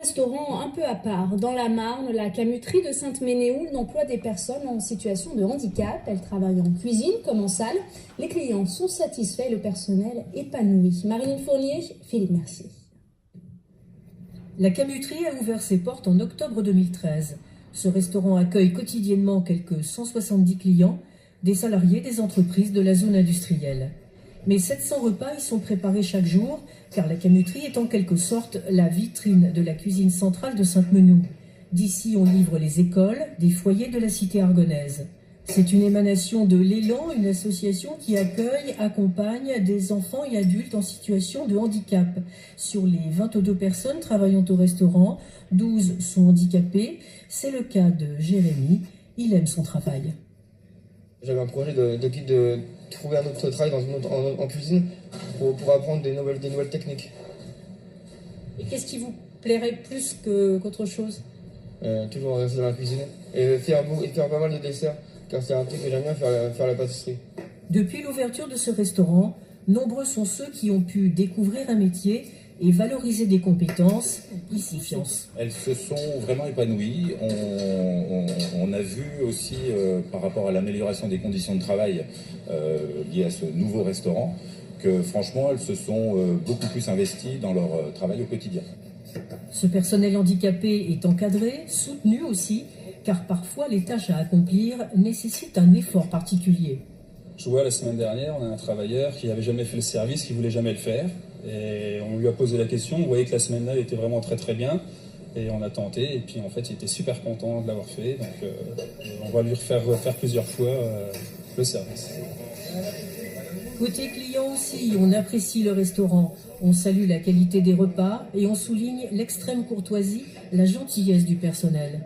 Restaurant un peu à part. Dans la Marne, la camuterie de Sainte-Ménéhould emploie des personnes en situation de handicap. Elles travaillent en cuisine comme en salle. Les clients sont satisfaits et le personnel épanoui. Marine Fournier, Philippe Mercier. La camuterie a ouvert ses portes en octobre 2013. Ce restaurant accueille quotidiennement quelques 170 clients, des salariés des entreprises de la zone industrielle. Mais 700 repas y sont préparés chaque jour, car la camuterie est en quelque sorte la vitrine de la cuisine centrale de Sainte-Menehould. D'ici, on livre les écoles, des foyers de la cité argonnaise. C'est une émanation de l'Élan, une association qui accueille, accompagne des enfants et adultes en situation de handicap. Sur les 22 personnes travaillant au restaurant, 12 sont handicapées. C'est le cas de Jérémy. Il aime son travail. J'avais un projet de trouver un autre travail en cuisine pour apprendre des nouvelles techniques. Et qu'est-ce qui vous plairait plus qu'autre chose? Toujours rester dans la cuisine et faire pas mal de desserts, car c'est un truc que j'aime bien, faire la pâtisserie. Depuis l'ouverture de ce restaurant, nombreux sont ceux qui ont pu découvrir un métier et valoriser des compétences. Ici, Fiance. Elles se sont vraiment épanouies. On a vu aussi, par rapport à l'amélioration des conditions de travail liées à ce nouveau restaurant, que franchement, elles se sont beaucoup plus investies dans leur travail au quotidien. Ce personnel handicapé est encadré, soutenu aussi, car parfois les tâches à accomplir nécessitent un effort particulier. Je vois la semaine dernière, on a un travailleur qui n'avait jamais fait le service, qui voulait jamais le faire. Et on lui a posé la question, on voyait que la semaine-là, il était vraiment très très bien. Et on a tenté, et puis en fait, il était super content de l'avoir fait. Donc on va lui refaire plusieurs fois le service. Côté client aussi, on apprécie le restaurant. On salue la qualité des repas et on souligne l'extrême courtoisie, la gentillesse du personnel.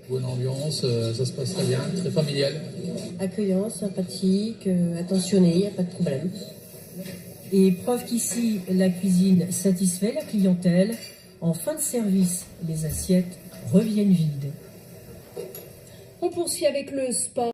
Bonne ambiance, ça se passe très bien, très familial. Accueillant, sympathique, attentionné, il n'y a pas de problème. Et preuve qu'ici, la cuisine satisfait la clientèle. En fin de service, les assiettes reviennent vides. On poursuit avec le sport.